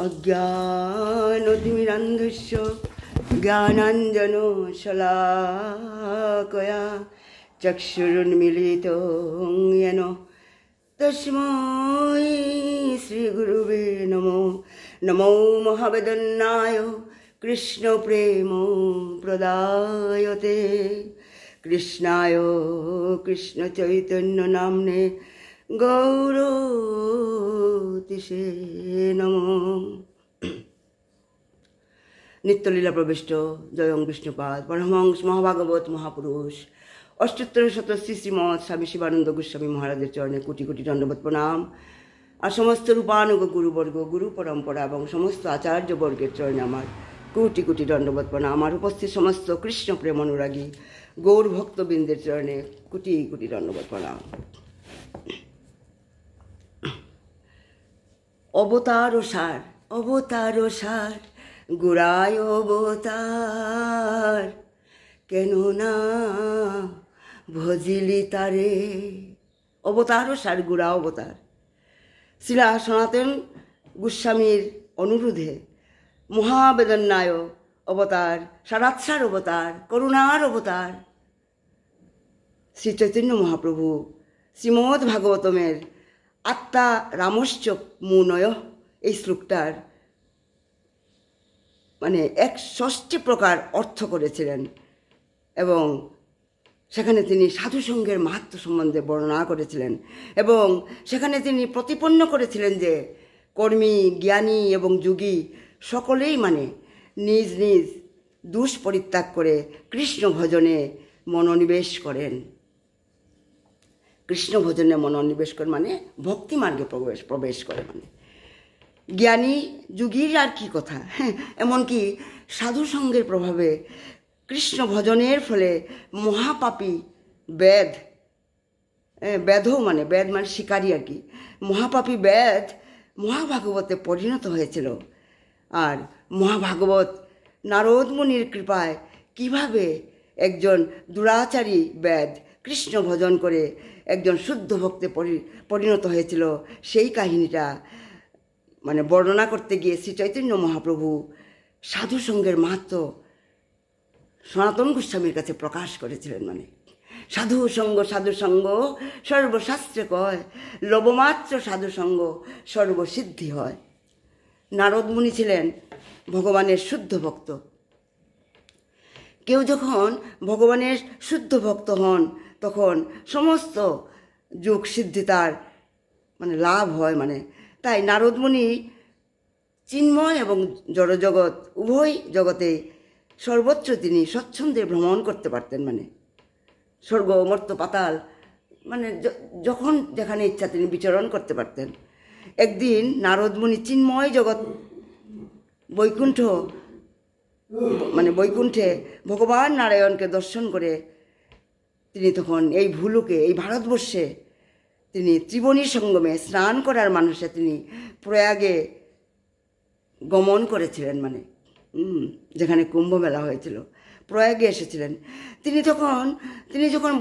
अज्ञानतिमिरान्धस्य ज्ञानाञ्जनशलाकया चक्षुरुन्मीलितं येन तस्मै श्रीगुरुवे नमो। नमो महावेदनाय कृष्णप्रेम प्रदायते कृष्णाय कृष्णचैतन्य नाम्ने गौरतिसे नमो। नित्यलीला प्रविष्ट जयं विष्णुपाद परमहंस महाभागवत महापुरुष अष्टोत्तर शत श्रीमद स्वामी शिवानंद गोस्वामी महाराजेर चरणे कोटि कोटि दंडवत प्रणाम। और समस्त रूपानुग गुरुवर्ग गुरु परम्परा और समस्त आचार्यवर्गेर चरणे आमार कोटि कोटि दंडवत प्रणाम। और उपस्थित समस्त कृष्ण प्रेम अनुरागी गौर भक्तबृंदेर चरणे कोटि कोटि दंडवत प्रणाम। अवतार सार गुराय अवतार केनना भजिली तारे। अवतार सार गुरा अवतार श्रीला सनातन गोस्वामीर अनुरोधे महावेदन्नाय अवतार सारात्सार अवतार करुणार अवतार श्री चैतन्य महाप्रभु श्रीमद् भागवतमेर आत्मा रामश्च मुनय এই শ্লোকটার মানে ৬১ প্রকার অর্থ করেছিলেন এবং সেখানে তিনি সাধুসঙ্গের মাহাত্ম্য সম্বন্ধে বর্ণনা করেছিলেন এবং সেখানে তিনি প্রতিপন্ন করেছিলেন যে কর্মী জ্ঞানী এবং যোগী সকলেই মানে নিজ নিজ দোষ পরিত্যাগ করে কৃষ্ণ ভজনে মনোনিবেশ করেন। কৃষ্ণ ভজনে মনোনিবেশ করে মানে ভক্তি মার্গে প্রবেশ করে মানে জ্ঞানী যোগীর আর কি কথা। হ্যাঁ, এমনকি সাধুসঙ্গের প্রভাবে কৃষ্ণ ভজনের ফলে মহাপাপী ব্যাধও মানে শিকারী আর কি মহাপাপী ব্যাধ মহাভাগবতে পরিণত হয়েছিল। আর মহাভাগবত নারদ মুনির কৃপায় কিভাবে একজন দুরাচারী ব্যাধ কৃষ্ণ ভজন করে একজন শুদ্ধ ভক্তে পরিণত হয়েছিল সেই কাহিনীটা মানে বর্ণনা করতে গিয়ে শ্রী চৈতন্য মহাপ্রভু সাধুসঙ্গের মাহাত্ম্য সনাতন গোস্বামীর কাছে প্রকাশ করেছিলেন। মানে সাধুসঙ্গ সর্বশাস্ত্রে কয় লবমাত্র সাধুসঙ্গ সর্বসিদ্ধি হয়। নারদ মুনি ছিলেন ভগবানের শুদ্ধ ভক্ত। কেউ যখন ভগবানের শুদ্ধ ভক্ত হন তখন সমস্ত যোগ সিদ্ধি তার মানে লাভ হয়। মানে তাই নারদ মুনি চিন্ময় এবং জড়জগৎ উভয় জগতে সর্বত্র তিনি স্বচ্ছন্দে ভ্রমণ করতে পারতেন। মানে স্বর্গ মর্ত্য পাতাল মানে যখন যেখানে ইচ্ছা তিনি বিচরণ করতে পারতেন। একদিন নারদ মুনি চিন্ময় জগৎ বৈকুণ্ঠে ভগবান নারায়ণকে দর্শন করে তিনি তখন এই ভুলুকে এই ভারতবর্ষে তিনি ত্রিবেণী সঙ্গমে স্নান করার মানুষে তিনি প্রয়াগে গমন করেছিলেন। মানে যেখানে কুম্ভ মেলা হয়েছিল প্রয়াগে এসেছিলেন। তিনি যখন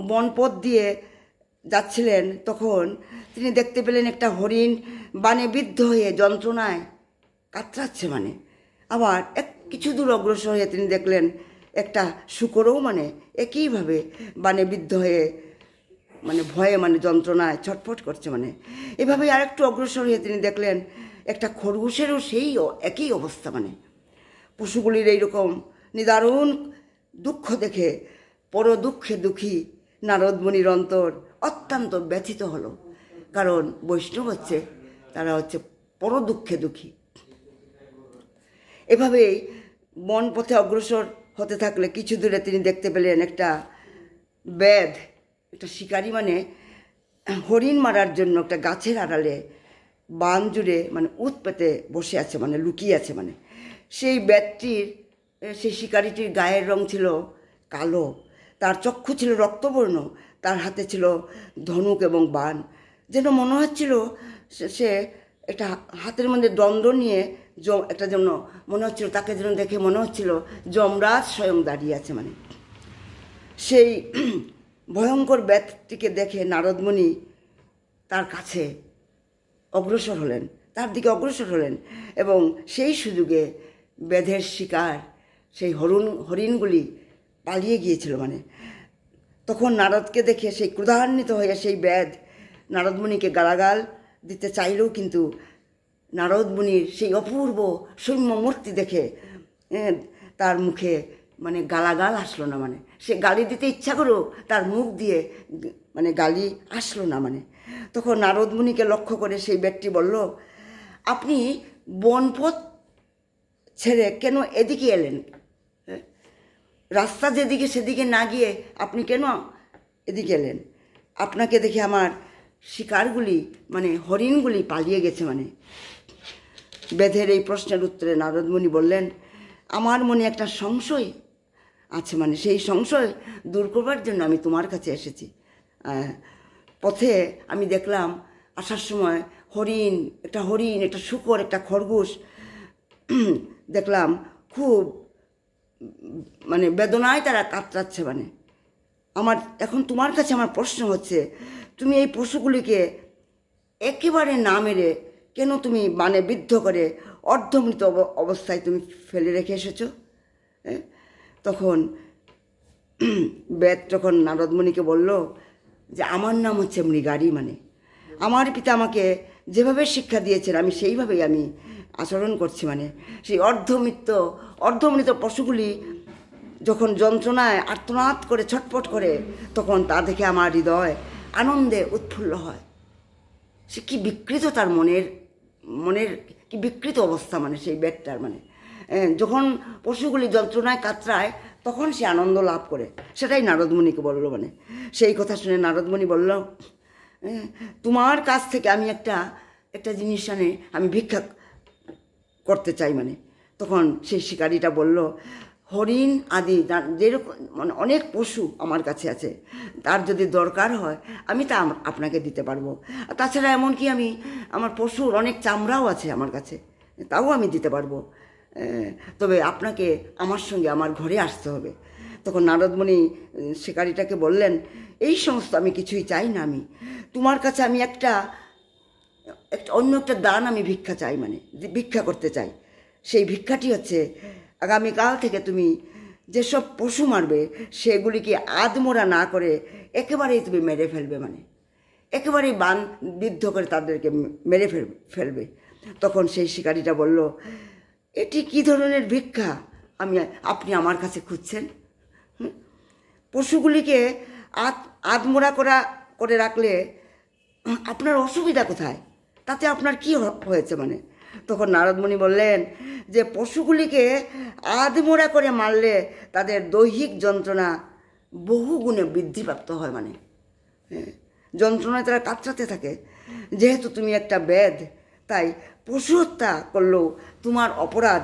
বনপথ দিয়ে যাচ্ছিলেন তখন তিনি দেখতে পেলেন একটা হরিণ বানে বিদ্ধ হয়ে যন্ত্রণায় কাতরাচ্ছে। মানে আবার কিছু দূর অগ্রসর হয়ে তিনি দেখলেন একটা শূকরও মানে একইভাবে বানে বিদ্ধ হয়ে মানে ভয়ে মানে যন্ত্রণায় ছটফট করছে। মানে এভাবে আরেকটু অগ্রসর হয়ে তিনি দেখলেন একটা খরগোশেরও সেই একই অবস্থা। মানে পশুগুলির এইরকম নিদারুণ দুঃখ দেখে পর দুঃখে দুঃখী নারদ মুনির অন্তর অত্যন্ত ব্যথিত হলো। কারণ বৈষ্ণব তারা পর দুঃখে দুঃখী। এভাবেই বন পথে অগ্রসর হতে থাকলে কিছু দূরে তিনি দেখতে পেলেন একটা ব্যাধ একটা শিকারী মানে হরিণ মারার জন্য একটা গাছের আড়ালে বান জুড়ে মানে উত পেতে বসে আছে মানে লুকিয়ে আছে। মানে সেই সেই শিকারিটির গায়ের রং ছিল কালো, তার চক্ষু ছিল রক্তবর্ণ, তার হাতে ছিল ধনুক এবং বাণ। যেন মনে হচ্ছিল সে একটা হাতের মধ্যে দ্বন্দ্ব নিয়ে একটা জন্য মনে হচ্ছিল তাকে যেন দেখে মনে হচ্ছিল যমরাজ স্বয়ং দাঁড়িয়ে আছে। মানে সেই ভয়ঙ্কর ব্যাধটিকে দেখে নারদ মুনি তার কাছে অগ্রসর হলেন। তার দিকে অগ্রসর হলেন এবং সেই সুযোগে বেদের শিকার সেই হরিণগুলি পালিয়ে গিয়েছিল। মানে তখন নারদকে দেখে সেই ক্রোধান্বিত হয়ে সেই বেদ নারদমুনিকে গালাগাল দিতে চাইলেও কিন্তু নারদমুনির সেই অপূর্ব সৌম্য মূর্তি দেখে তার মুখে মানে গালাগাল আসলো না। মানে সে গালি দিতে ইচ্ছা করেও তার মুখ দিয়ে মানে গালি আসলো না। মানে তখন নারদমুনিকে লক্ষ্য করে সেই ব্যক্তি বলল, আপনি বনপথ ছেড়ে কেন এদিকে এলেন? রাস্তা যেদিকে সেদিকে না গিয়ে আপনি কেন এদিকে এলেন? আপনাকে দেখে আমার শিকারগুলি মানে হরিণগুলি পালিয়ে গেছে। মানে বেদের এই প্রশ্নের উত্তরে নারদমুনি বললেন, আমার মনে একটা সংশয় আছে, মানে সেই সংশয় দূর করবার জন্য আমি তোমার কাছে এসেছি। পথে আমি দেখলাম আসার সময় হরিণ, একটা শূকর, একটা খরগোশ দেখলাম খুব মানে বেদনায় তারা কাতরাচ্ছে। মানে এখন তোমার কাছে আমার প্রশ্ন হচ্ছে, তুমি এই পশুগুলিকে একেবারে না মেরে কেন তুমি বানে বিদ্ধ করে অর্ধমৃত অবস্থায় তুমি ফেলে রেখে এসেছো? তখন বেদ তখন নারদমুনিকে বলল যে আমার নাম হচ্ছে মৃগারী। মানে আমার পিতা আমাকে যেভাবে শিক্ষা দিয়েছেন আমি সেইভাবেই আমি আচরণ করছি। মানে সেই অর্ধমৃত পশুগুলি যখন যন্ত্রণায় আর্তনাদ করে ছটফট করে তখন তা দেখে আমার হৃদয় আনন্দে উৎফুল্ল হয়। সে কি বিকৃত, তার মনের কি বিকৃত অবস্থা। মানে সেই বেদটার মানে যখন পশুগুলি যন্ত্রণায় কাতরায় তখন সে আনন্দ লাভ করে, সেটাই নারদমুনিকে বলল। মানে সেই কথা শুনে নারদমুনি বলল, তোমার কাছ থেকে আমি একটা জিনিস আমি ভিক্ষা করতে চাই। মানে তখন সেই শিকারীটা বলল, হরিণ আদি যেরকম মানে অনেক পশু আমার কাছে আছে, তার যদি দরকার হয় আমি তা আপনাকে দিতে পারবো। তাছাড়া এমনকি আমার পশুর অনেক চামড়াও আছে আমার কাছে, তাও আমি দিতে পারবো। তবে আপনাকে আমার সঙ্গে আমার ঘরে আসতে হবে। তখন নারদমুনি শিকারীটাকে বললেন, এই সমস্ত আমি কিছুই চাই না, আমি তোমার কাছে আমি অন্য একটা দান আমি ভিক্ষা চাই, মানে ভিক্ষা করতে চাই। সেই ভিক্ষাটি হচ্ছে আগামীকাল থেকে তুমি যেসব পশু মারবে সেগুলিকে আধমরা না করে একেবারেই তুমি মেরে ফেলবে। মানে একেবারেই বান বিদ্ধ করে তাদেরকে মেরে ফেলবে। তখন সেই শিকারীটা বলল, এটি কি ধরনের ভিক্ষা আপনি আমার কাছে খুঁজছেন? পশুগুলিকে আধমরা করে রাখলে আপনার অসুবিধা কোথায়? তাতে আপনার কি হয়েছে? মানে তখন নারদমুনি বললেন যে পশুগুলিকে আধমরা করে মারলে তাদের দৈহিক যন্ত্রণা বহু গুণে বৃদ্ধিপ্রাপ্ত হয়। মানে যন্ত্রণায় তারা কাতরাতে থাকে। যেহেতু তুমি একটা বেদ, তাই পশু হত্যা করলেও তোমার অপরাধ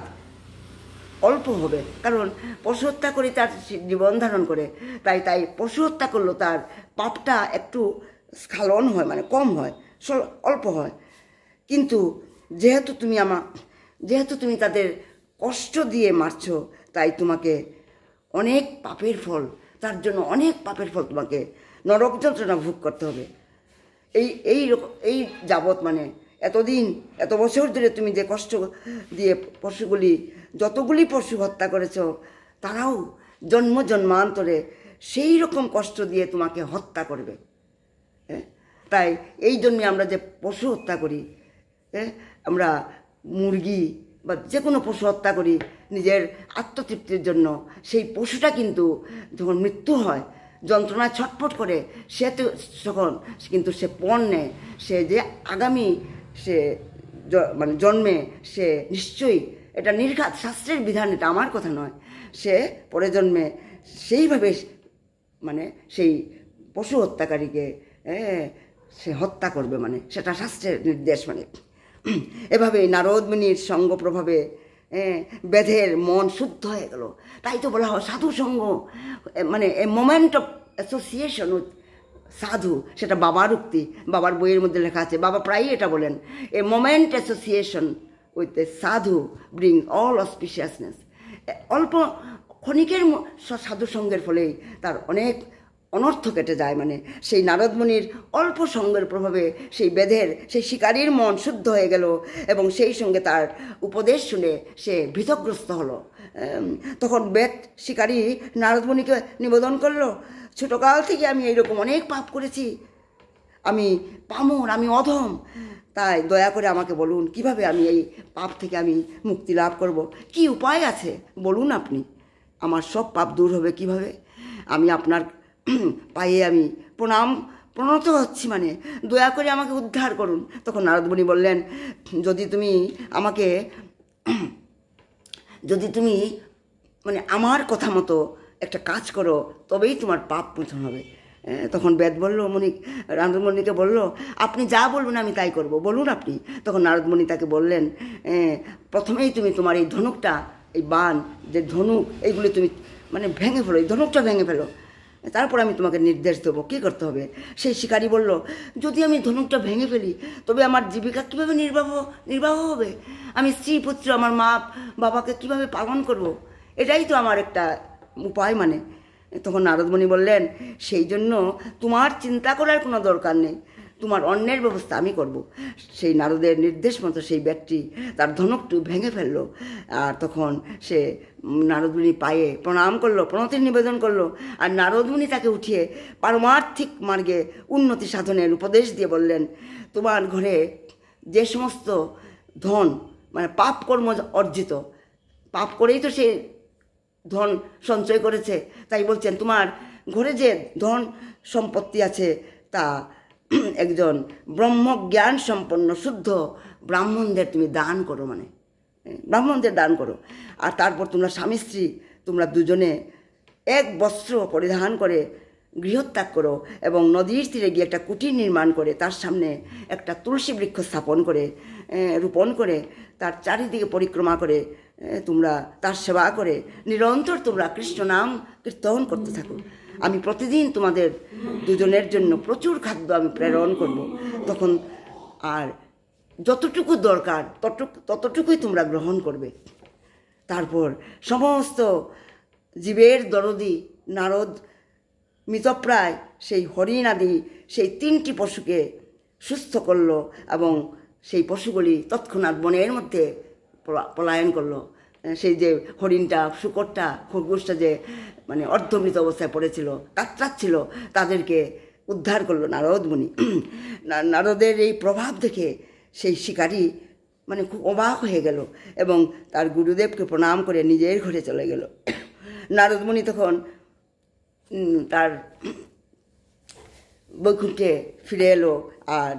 অল্প হবে, কারণ পশু হত্যা করে তার জীবন ধারণ করে, তাই পশু হত্যা করলেও তার পাপটা একটু স্খলন হয়, মানে কম হয়, অল্প হয়। কিন্তু যেহেতু তুমি তাদের কষ্ট দিয়ে মারছো, তাই তোমাকে অনেক পাপের ফল, তার জন্য অনেক পাপের ফল তোমাকে নরক যন্ত্রণা ভোগ করতে হবে। এই যাবৎ মানে এত বছর ধরে তুমি যে কষ্ট দিয়ে যতগুলি পশু হত্যা করেছ, তারাও জন্মান্তরে সেই রকম কষ্ট দিয়ে তোমাকে হত্যা করবে। তাই এই জন্যে আমরা যে পশু হত্যা করি, আমরা মুরগি বা যে কোনো পশু হত্যা করি নিজের আত্মতৃপ্তির জন্য, সেই পশুটা কিন্তু যখন মৃত্যু হয় যন্ত্রণায় ছটফট করে সে পণ নেয়, সে যে আগামী মানে জন্মে সে নিশ্চয়ই, এটা নির্ঘাত শাস্ত্রের বিধান, এটা আমার কথা নয়, সে পরে জন্মে সেইভাবে মানে সেই পশু হত্যাকারীকে সে হত্যা করবে। মানে সেটা শাস্ত্রের নির্দেশ। মানে এভাবেই নারদমুনির সঙ্গ প্রভাবে বেদের মন শুদ্ধ হয়ে গেল। তাই তো বলা হয় সাধু সঙ্গ, মানে a moment of association with সাধু, সেটা বাবার উক্তি, বাবার বইয়ের মধ্যে লেখা আছে। বাবা প্রায়ই এটা বলেন, a moment association with a সাধু ব্রিং অল অসপিশিয়াসনেস। অল্প ক্ষণিকের সাধু সঙ্গের ফলেই তার অনেক অনর্থ কেটে যায়। মানে সেই নারদমুনির অল্প সঙ্গের প্রভাবে সেই বেদের সেই শিকারীর মন শুদ্ধ হয়ে গেল এবং সেই সঙ্গে তার উপদেশ শুনে সে ভীতগ্রস্ত হলো। তখন বেদ শিকারী নারদমুনিকে নিবেদন করলো, ছোটকাল থেকে আমি এইরকম অনেক পাপ করেছি, আমি পামর, আমি অধম, তাই দয়া করে আমাকে বলুন কিভাবে আমি এই পাপ থেকে আমি মুক্তি লাভ করব, কি উপায় আছে বলুন আপনি, আমার সব পাপ দূর হবে কিভাবে? আমি আপনার পায়ে আমি প্রণত হচ্ছি, মানে দয়া করে আমাকে উদ্ধার করুন। তখন নারদমুনি বললেন, যদি তুমি মানে আমার কথা মতো একটা কাজ করো তবেই তোমার পাপ মোচন হবে। তখন বেদ বলল, নারদমুনিকে বলল, আপনি যা বলবেন আমি তাই করব, বলুন আপনি। তখন নারদমুনি তাকে বললেন, প্রথমেই তুমি তোমার এই ধনুকটা, এই বাণ যে ধনুক, এইগুলি তুমি মানে ভেঙে ফেলো, এই ধনুকটা ভেঙে ফেলো, তারপর আমি তোমাকে নির্দেশ দেবো কী করতে হবে। সেই শিকারী বলল, যদি আমি ধনুকটা ভেঙে ফেলি তবে আমার জীবিকা কীভাবে নির্বাহ হবে? আমি স্ত্রী পুত্র, আমার মা বাবাকে কিভাবে পালন করব? এটাই তো আমার একটা উপায়। মানে তখন নারদমুনি বললেন, সেই জন্য তোমার চিন্তা করার কোনো দরকার নেই, তোমার অন্যের ব্যবস্থা আমি করব। সেই নারদের নির্দেশ মতো সেই ব্যক্তি তার ধনুকটি ভেঙে ফেলল। আর তখন সে নারদমুনি পায়ে প্রণাম করলো, প্রণতি নিবেদন করলো। আর নারদমুনি তাকে উঠিয়ে পারমার্থিক মার্গে উন্নতি সাধনের উপদেশ দিয়ে বললেন, তোমার ঘরে যে সমস্ত ধন মানে পাপ কর্ম অর্জিত, পাপ করেই তো সে ধন সঞ্চয় করেছে, তাই বলছেন তোমার ঘরে যে ধন সম্পত্তি আছে তা একজন ব্রহ্মজ্ঞান সম্পন্ন শুদ্ধ ব্রাহ্মণদের তুমি দান করো, মানে ব্রাহ্মণদের দান করো। আর তারপর তোমরা স্বামী স্ত্রী তোমরা দুজনে এক বস্ত্র পরিধান করে গৃহত্যাগ করো এবং নদীর তীরে গিয়ে একটা কুটির নির্মাণ করে তার সামনে একটা তুলসী বৃক্ষ স্থাপন করে রোপণ করে তার চারিদিকে পরিক্রমা করে তোমরা তার সেবা করে নিরন্তর তোমরা কৃষ্ণ নাম কীর্তন করতে থাকো। আমি প্রতিদিন তোমাদের দুজনের জন্য প্রচুর খাদ্য আমি প্রেরণ করব। তখন আর যতটুকু দরকার ততটুকুই তোমরা গ্রহণ করবে। তারপর সমস্ত জীবের দরদি নারদ মৃতপ্রায় সেই হরিণ আদি সেই 3টি পশুকে সুস্থ করলো এবং সেই পশুগুলি তৎক্ষণাৎ বনের মধ্যে পলায়ন করলো। সেই যে হরিণটা, শূকরটা, খরগোশটা যে মানে অর্ধমৃত অবস্থায় পড়েছিল, কাতরাচ্ছিল, তাদেরকে উদ্ধার করলো নারদমুনি। নারদের এই প্রভাব দেখে সেই শিকারী মানে খুব অবাক হয়ে গেল এবং তার গুরুদেবকে প্রণাম করে নিজের ঘরে চলে গেল। নারদমুনি তখন তার বৈকুণ্ঠে ফিরে এলো। আর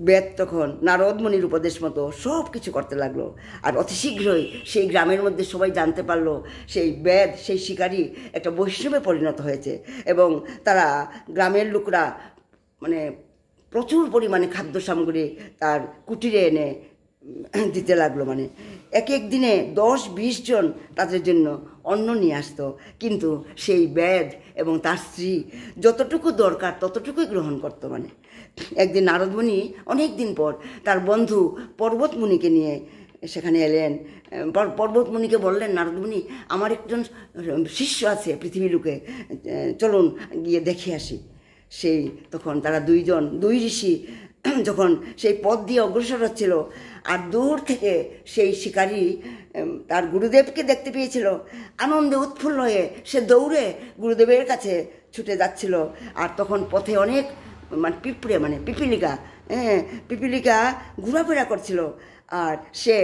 বেদ তখন নারদমুনির উপদেশ মতো সব কিছু করতে লাগলো। আর অতি শীঘ্রই সেই গ্রামের মধ্যে সবাই জানতে পারলো সেই বেদ, সেই শিকারী একটা বৈষ্ণবে পরিণত হয়েছে এবং তারা গ্রামের লোকরা মানে প্রচুর পরিমাণে খাদ্য সামগ্রী তার কুটিরে এনে দিতে লাগলো। মানে এক এক দিনে 10-20 জন তাদের জন্য অন্ন নিয়ে আসতো, কিন্তু সেই বেদ এবং তার স্ত্রী যতটুকু দরকার ততটুকুই গ্রহণ করতো। মানে একদিন নারদমুনি অনেক দিন পর তার বন্ধু পর্বতমুনিকে নিয়ে সেখানে এলেন। পর্বতমুনিকে বললেন, নারদমুনি আমার একজন শিষ্য আছে পৃথিবী লোকে, চলুন গিয়ে দেখে আসি। সেই তখন তারা দুই ঋষি যখন সেই পথ দিয়ে অগ্রসর হচ্ছিল আর দূর থেকে সেই শিকারী তার গুরুদেবকে দেখতে পেয়েছিল, আনন্দে উৎফুল্ল হয়ে সে দৌড়ে গুরুদেবের কাছে ছুটে যাচ্ছিল। আর তখন পথে অনেক মানে পিপিলিকা ঘোরাফেরা করছিল। আর সে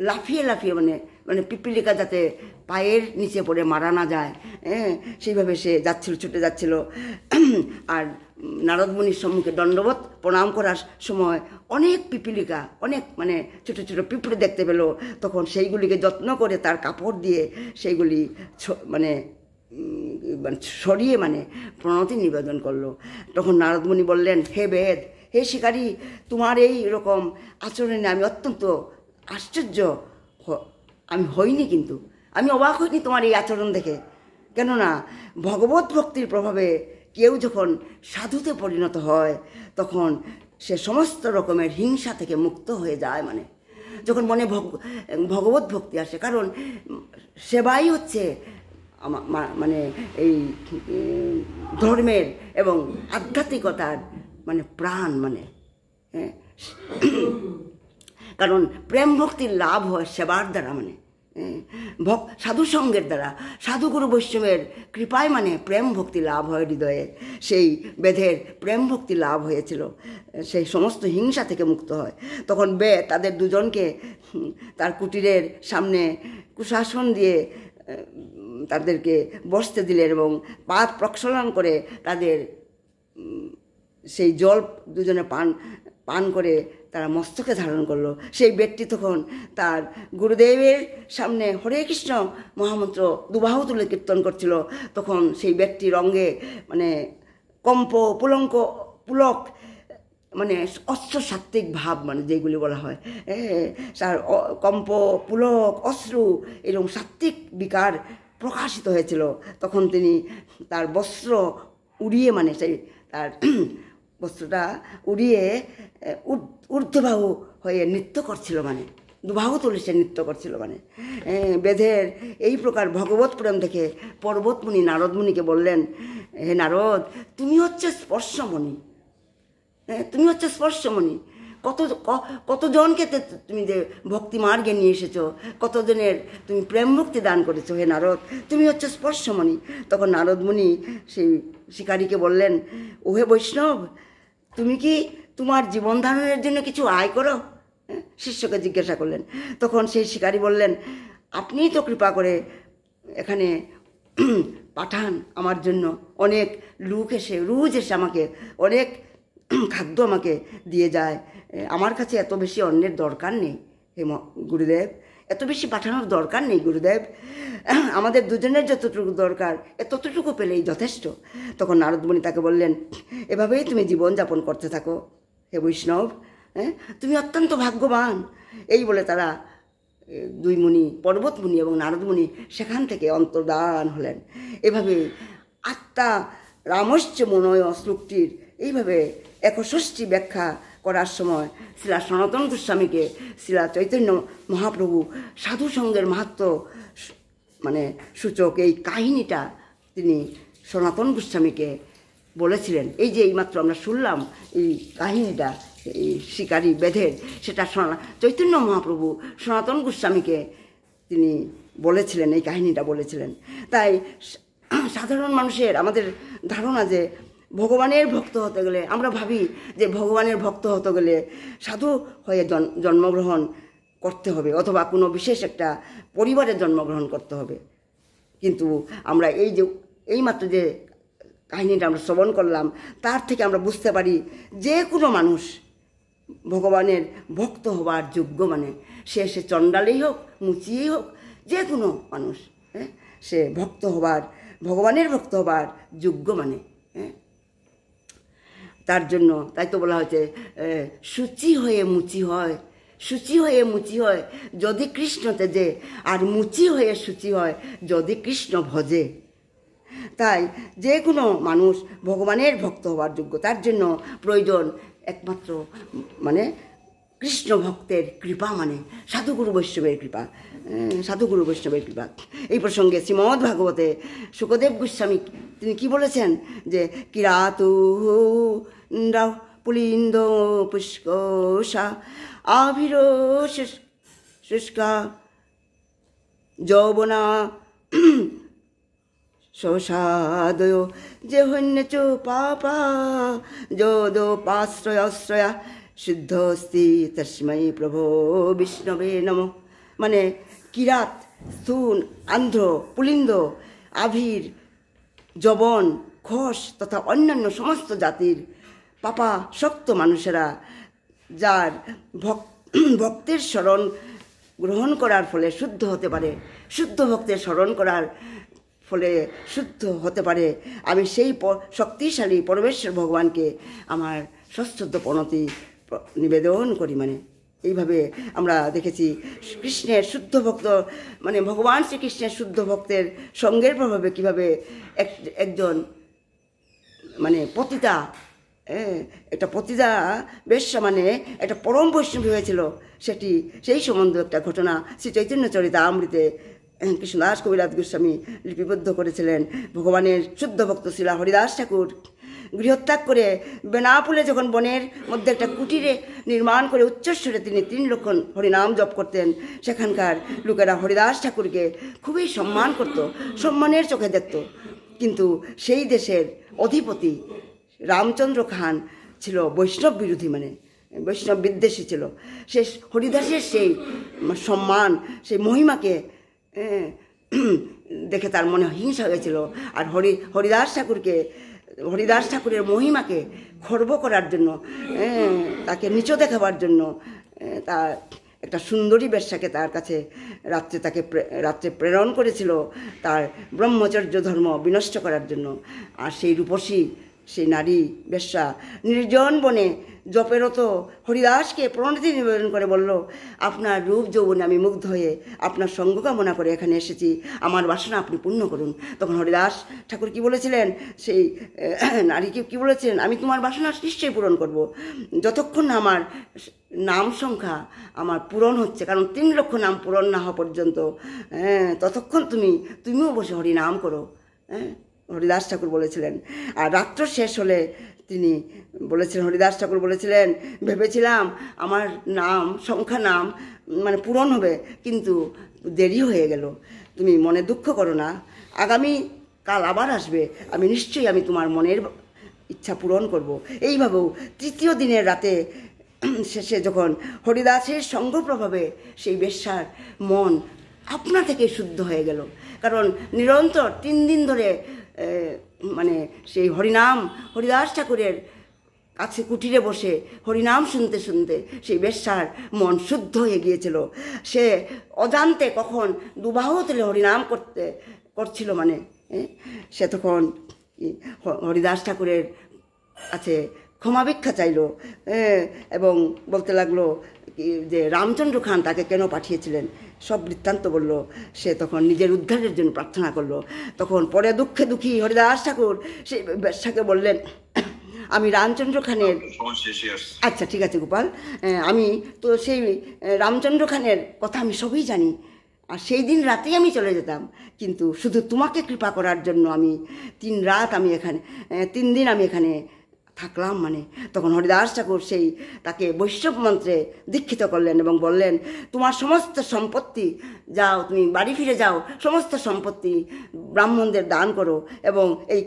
লাফিয়ে মানে পিপিলিকা যাতে পায়ের নিচে পড়ে মারা না যায়, সেইভাবে সে ছুটে যাচ্ছিল। আর নারদমুনির সম্মুখে দণ্ডবত প্রণাম করার সময় অনেক পিপিলিকা, অনেক মানে ছোটো ছোটো পিঁপড়ে দেখতে পেল। তখন সেইগুলিকে যত্ন করে তার কাপড় দিয়ে সেইগুলি মানে সরিয়ে মানে প্রণতি নিবেদন করলো। তখন নারদমুনি বললেন, হে বেদ, হে শিকারী, তোমার এই রকম আচরণে আমি অত্যন্ত আশ্চর্য আমি হইনি, কিন্তু আমি অবাক হইনি তোমার এই আচরণ দেখে। কেননা ভগবত ভক্তির প্রভাবে কেউ যখন সাধুতে পরিণত হয় তখন সে সমস্ত রকমের হিংসা থেকে মুক্ত হয়ে যায়। মানে যখন মনে ভগবত ভক্তি আসে, কারণ সেবাই হচ্ছে মানে এই ধর্মের এবং আধ্যাত্মিকতার মানে প্রাণ মানে, হ্যাঁ, কারণ প্রেম ভক্তির লাভ হয় সেবার দ্বারা, মানে সাধু সঙ্গের দ্বারা, সাধুগুরু বৈষ্ণবের কৃপায় মানে প্রেম ভক্তি লাভ হয় হৃদয়ে। সেই বেদের প্রেম ভক্তি লাভ হয়েছিল, সেই সমস্ত হিংসা থেকে মুক্ত হয়। তখন বেদ তাদের দুজনকে তার কুটিরের সামনে কুশাসন দিয়ে তাদেরকে বসতে দিলেন এবং পাদ প্রক্ষালন করে তাদের সেই জল দুজনে পান করে তারা মস্তকে ধারণ করলো। সেই ব্যক্তি তখন তার গুরুদেবের সামনে হরে কৃষ্ণ মহামন্ত্র দুবাহু তুলে কীর্তন করছিল। তখন সেই ব্যক্তির অঙ্গে মানে কম্প পুলক মানে অস্ত্রসাত্ত্বিক ভাব, মানে যেগুলি বলা হয়, তার কম্প পুলক অশ্রু এরকম সাত্ত্বিক বিকার প্রকাশিত হয়েছিল। তখন তিনি তার বস্ত্র উড়িয়ে, মানে সেই তার বস্ত্রটা উড়িয়ে ঊর্ধ্ববাহু হয়ে নৃত্য করছিল, মানে দুবাহু তুলে সে নৃত্য করছিল। মানে বেদের এই প্রকার ভগবত প্রেম দেখে পর্বতমুনি নারদমুনিকে বললেন, হে নারদ, তুমি হচ্ছে স্পর্শমণি, তুমি হচ্ছে স্পর্শমণি। কতজনকে তুমি যে ভক্তি মার্গে নিয়ে এসেছো, কতজনের তুমি প্রেম ভক্তি দান করেছো, হে নারদ, তুমি হচ্ছে স্পর্শমণি। তখন নারদমুনি সেই শিকারীকে বললেন, ওহে বৈষ্ণব, তুমি কি তোমার জীবন ধারণের জন্য কিছু আয় করো? শিষ্যকে জিজ্ঞাসা করলেন। তখন সেই শিকারী বললেন, আপনিই তো কৃপা করে এখানে পাঠান আমার জন্য, অনেক লোক এসে রোজ এসে আমাকে অনেক খাদ্য আমাকে দিয়ে যায়, আমার কাছে এত বেশি অন্যের দরকার নেই হে গুরুদেব, এত বেশি পাঠানোর দরকার নেই গুরুদেব, আমাদের দুজনের যতটুকু দরকার ততটুকু পেলেই যথেষ্ট। তখন নারদমুনি তাকে বললেন, এভাবেই তুমি জীবনযাপন করতে থাকো হে বৈষ্ণব, তুমি অত্যন্ত ভাগ্যবান। এই বলে তারা দুই মুনি, পর্বতমুনি এবং নারদমুনি, সেখান থেকে অন্তর্ধান হলেন। এভাবে আত্মা রামশ্চ মনয় শ্লোকটির এইভাবে 61টি ব্যাখ্যা করার সময় শ্রীলা সনাতন গোস্বামীকে শ্রীলা চৈতন্য মহাপ্রভু সাধু সঙ্গের মাহাত্ম্য মানে সূচক এই কাহিনীটা তিনি সনাতন গোস্বামীকে বলেছিলেন। এই যে এইমাত্র আমরা শুনলাম এই কাহিনীটা, এই শিকারী বেদের, সেটা চৈতন্য মহাপ্রভু সনাতন গোস্বামীকে তিনি বলেছিলেন, এই কাহিনীটা বলেছিলেন। তাই সাধারণ মানুষের আমাদের ধারণা যে ভগবানের ভক্ত হতে গেলে, আমরা ভাবি যে ভগবানের ভক্ত হতে গেলে সাধু হয়ে জন্মগ্রহণ করতে হবে অথবা কোনো বিশেষ একটা পরিবারে জন্মগ্রহণ করতে হবে। কিন্তু আমরা এইমাত্র যে কাহিনীটা আমরা শ্রবণ করলাম, তার থেকে আমরা বুঝতে পারি যে কোনো মানুষ ভগবানের ভক্ত হবার যোগ্য, মানে সে চণ্ডালেই হোক, মুচিয়েই হোক, যে কোনো মানুষ সে ভক্ত হবার, ভগবানের ভক্ত হবার যোগ্য, মানে তার জন্য তাই তো বলা হয়েছে শুচি হয়ে মুচি হয়, শুচি হয়ে মুচি হয় যদি কৃষ্ণ তেজে, আর মুচি হয়ে শুচি হয় যদি কৃষ্ণ ভজে। তাই যে কোনো মানুষ ভগবানের ভক্ত হওয়ার যোগ্য, তার জন্য প্রয়োজন একমাত্র মানে কৃষ্ণ ভক্তের কৃপা, মানে সাধুগুরু বৈষ্ণবের কৃপা, সাধুগুরু বৈষ্ণবের কৃপা। এই প্রসঙ্গে শ্রীমদ্ ভাগবতে শুকদেব গোস্বামী তিনি কি বলেছেন যে কিরাতু পুলিন্দ পুষ্কষা আভির শুষ্কা যৌবনা সসাদয় যে হন্যচ পাপা যোদোপাশ্রয়াশ্রয়া শুদ্ধস্তি তস্मै প্রভো বিষ্ণবে নমঃ। মানে কিরাত, স্থূল, আন্ধ্র, পুলিন্দ, আভির, যবন, ঘোষ তথা অন্যান্য সমস্ত জাতির পাপা শক্ত মানুষেরা যার ভক্তের শরণ গ্রহণ করার ফলে শুদ্ধ হতে পারে, শুদ্ধ ভক্তের শরণ করার ফলে শুদ্ধ হতে পারে, আমি সেই শক্তিশালী পরমেশ্বর ভগবানকে আমার সশ্রদ্ধ প্রণতি নিবেদন করি। মানে এইভাবে আমরা দেখেছি কৃষ্ণের শুদ্ধ ভক্ত, মানে ভগবান শ্রীকৃষ্ণের শুদ্ধ ভক্তের সঙ্গের প্রভাবে কীভাবে একজন মানে পতিতা, একটা পতিতা বেশ্যা মানে একটা পরম বৈষ্ণবী হয়েছিল, সেই সম্বন্ধে একটা ঘটনা শ্রী চৈতন্য চরিতামৃতে কৃষ্ণদাস কবিরাজ গোস্বামী লিপিবদ্ধ করেছিলেন। ভগবানের শুদ্ধ ভক্ত ছিল হরিদাস ঠাকুর গৃহত্যাগ করে বেনাপুলে যখন বনের মধ্যে একটা কুটিরে নির্মাণ করে উচ্চস্বরে তিনি 3 লক্ষণ হরিনাম জপ করতেন। সেখানকার লোকেরা হরিদাস ঠাকুরকে খুবই সম্মান করত, সম্মানের চোখে দেখত। কিন্তু সেই দেশের অধিপতি রামচন্দ্র খান ছিল বৈষ্ণব বিরোধী, মানে বৈষ্ণব বিদ্বেষী ছিল। সে হরিদাসের সেই সম্মান, সেই মহিমাকে দেখে তার মনে হিংসা হয়েছিল। আর হরিদাস ঠাকুরের মহিমাকে খর্ব করার জন্য, তাকে নিচু দেখাবার জন্য তার একটা সুন্দরী বেশ্যাকে তার কাছে রাত্রে প্রেরণ করেছিল তার ব্রহ্মচর্য ধর্ম বিনষ্ট করার জন্য। আর সেই রূপসী সেই নারী বেশ্যা নির্জন বনে জপেরত হরিদাসকে প্রণতি নিবেদন করে বলল, আপনার রূপ যৌবনে আমি মুগ্ধ হয়ে আপনার সঙ্গ কামনা করে এখানে এসেছি, আমার বাসনা আপনি পূর্ণ করুন। তখন হরিদাস ঠাকুর কি বলেছিলেন, সেই নারীকে কি বলেছিলেন, আমি তোমার বাসনা নিশ্চয়ই পূরণ করব, যতক্ষণ না আমার নাম সংখ্যা আমার পূরণ হচ্ছে, কারণ 3 লক্ষ নাম পূরণ না হওয়া পর্যন্ত ততক্ষণ তুমিও বসে হরিনাম করো। হরিদাস ঠাকুর বলেছিলেন। আর রাত্র শেষ হলে তিনি বলেছিলেন, হরিদাস ঠাকুর বলেছিলেন, ভেবেছিলাম আমার সংখ্যা নাম মানে পূরণ হবে, কিন্তু দেরি হয়ে গেল। তুমি মনে দুঃখ করো না, আগামী কাল আবার আসবে, আমি তোমার মনের ইচ্ছা পূরণ করব। এইভাবেও 3য় দিনের রাতে শেষে যখন হরিদাসের সঙ্গ প্রভাবে সেই বেশ্যার মন আপনা থেকে শুদ্ধ হয়ে গেল। কারণ নিরন্তর 3 দিন ধরে মানে সেই হরিদাস ঠাকুরের কাছে কুটিরে বসে হরিনাম শুনতে শুনতে সেই বেশ্যার মন শুদ্ধ হয়ে গিয়েছিল। সে অজান্তে কখন দুবাহু তুলে হরিনাম করছিল, মানে সে তখন হরিদাস ঠাকুরের কাছে ক্ষমা ভিক্ষা চাইল এবং বলতে লাগলো যে রামচন্দ্র খান তাকে কেন পাঠিয়েছিলেন, সব বৃত্তান্ত বলল। সে তখন নিজের উদ্ধারের জন্য প্রার্থনা করলো। তখন পরে দুঃখী হরিদাস ঠাকুর সেই বেশ্যাকে বললেন, আমি রামচন্দ্র খানের, আচ্ছা ঠিক আছে গোপাল, আমি তো সেই রামচন্দ্র খানের কথা আমি সবই জানি, আর সেই দিন রাতেই আমি চলে যেতাম, কিন্তু শুধু তোমাকে কৃপা করার জন্য আমি 3 দিন আমি এখানে থাকলাম। মানে তখন হরিদাস ঠাকুর তাকে বৈষ্ণব মন্ত্রে দীক্ষিত করলেন এবং বললেন, তোমার সমস্ত সম্পত্তি তুমি বাড়ি ফিরে যাও, সমস্ত সম্পত্তি ব্রাহ্মণদের দান করো, এবং এই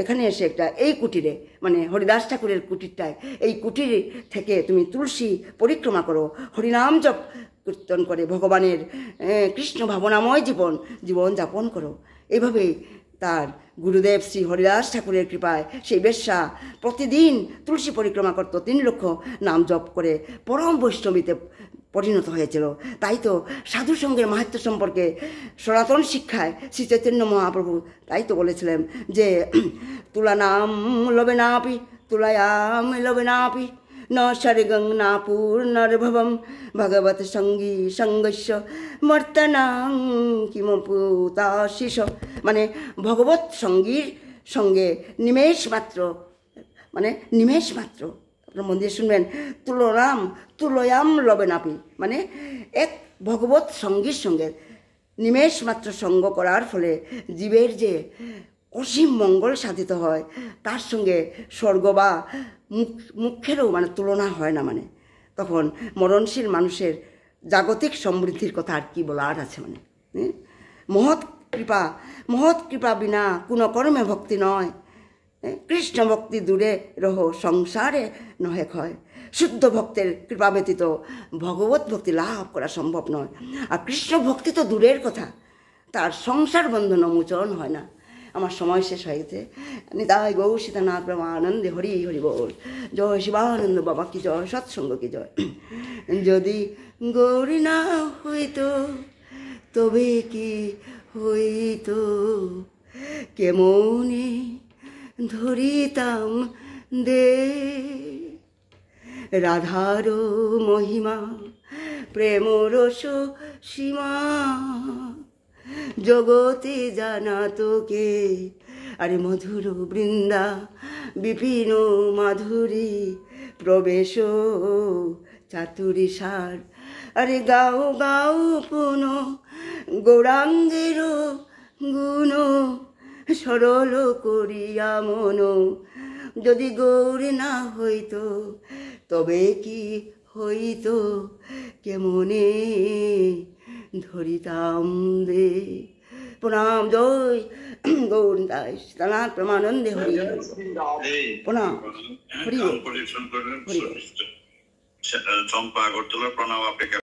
এখানে এসে এই কুটিরে, মানে হরিদাস ঠাকুরের কুটিরটায়, এই কুটির থেকে তুমি তুলসী পরিক্রমা করো, হরিনাম জপ কীর্তন করে ভগবানের কৃষ্ণ ভাবনাময় জীবন যাপন করো। এইভাবেই তার গুরুদেব শ্রী হরিদাস ঠাকুরের কৃপায় সেই বেশ্যা প্রতিদিন তুলসী পরিক্রমা করত, 3 লক্ষ নাম জপ করে পরম বৈষ্ণবীতে পরিণত হয়েছিল। তাই তো সাধু সঙ্গের মাহাত্ম্য সম্পর্কে সনাতন শিক্ষায় শ্রী চৈতন্য মহাপ্রভু তাই তো বলেছিলেন যে তুলানাম লবেনাপি তুলায়াম লবেনাপি ন স্বর্গং না পূর্ণর্ভবম ভগবত সঙ্গী সঙ্গস্য মর্তনাং কিমপুতাশিষ। মানে ভগবত সঙ্গীর সঙ্গে নিমেষ মাত্র, আপনার মন দিয়ে শুনবেন, তুলয়াম লবেনাপি, মানে এক ভগবত সঙ্গীর সঙ্গে নিমেষ মাত্র সঙ্গ করার ফলে জীবের যে অসীম মঙ্গল সাধিত হয়, তার সঙ্গে স্বর্গ বা মুখেরও তুলনা হয় না। তখন মরণশীল মানুষের জাগতিক সমৃদ্ধির কথা আর কি বলার আছে। মহৎ কৃপা বিনা কোনো কর্মে ভক্তি নয়, কৃষ্ণ ভক্তি দূরে রহ সংসারে নহে ক্ষয়। শুদ্ধ ভক্তের কৃপা ব্যতীত ভগবত ভক্তি লাভ করা সম্ভব নয়। আর কৃষ্ণ ভক্তি তো দূরের কথা, তার সংসার বন্ধন মোচন হয় না। আমার সময় শেষ হয়ে গেছে। নিতাই গৌ সীতানাথ ব্রহ্মানন্দে হরি হরি বল। জয় শিবানন্দ বাবা কি জয়, সৎসঙ্গ কি জয়। যদি গৌরী না হইতো তবে কি হইতো, কেমনে ধরিতাম দে রাধার মহিমা প্রেম রস সীমা, জগতে জানা তোকে আরে মধুর বৃন্দা বিপিন মাধুরী প্রবেশ চাতুরী সার আরে গাও গাও পুন গৌরাঙ্গের গুণ সরল করিয়া মন যদি গৌর না হইতো তবে কি হইতো কেমনে ধরিতাম দে। প্রণাম জয় গৌর দাস সীতানাথ প্রমানন্দে হরি প্রণাম হরি পরিবেশন করলেন চম্পা আগরতলা। প্রণাম আপনাকে।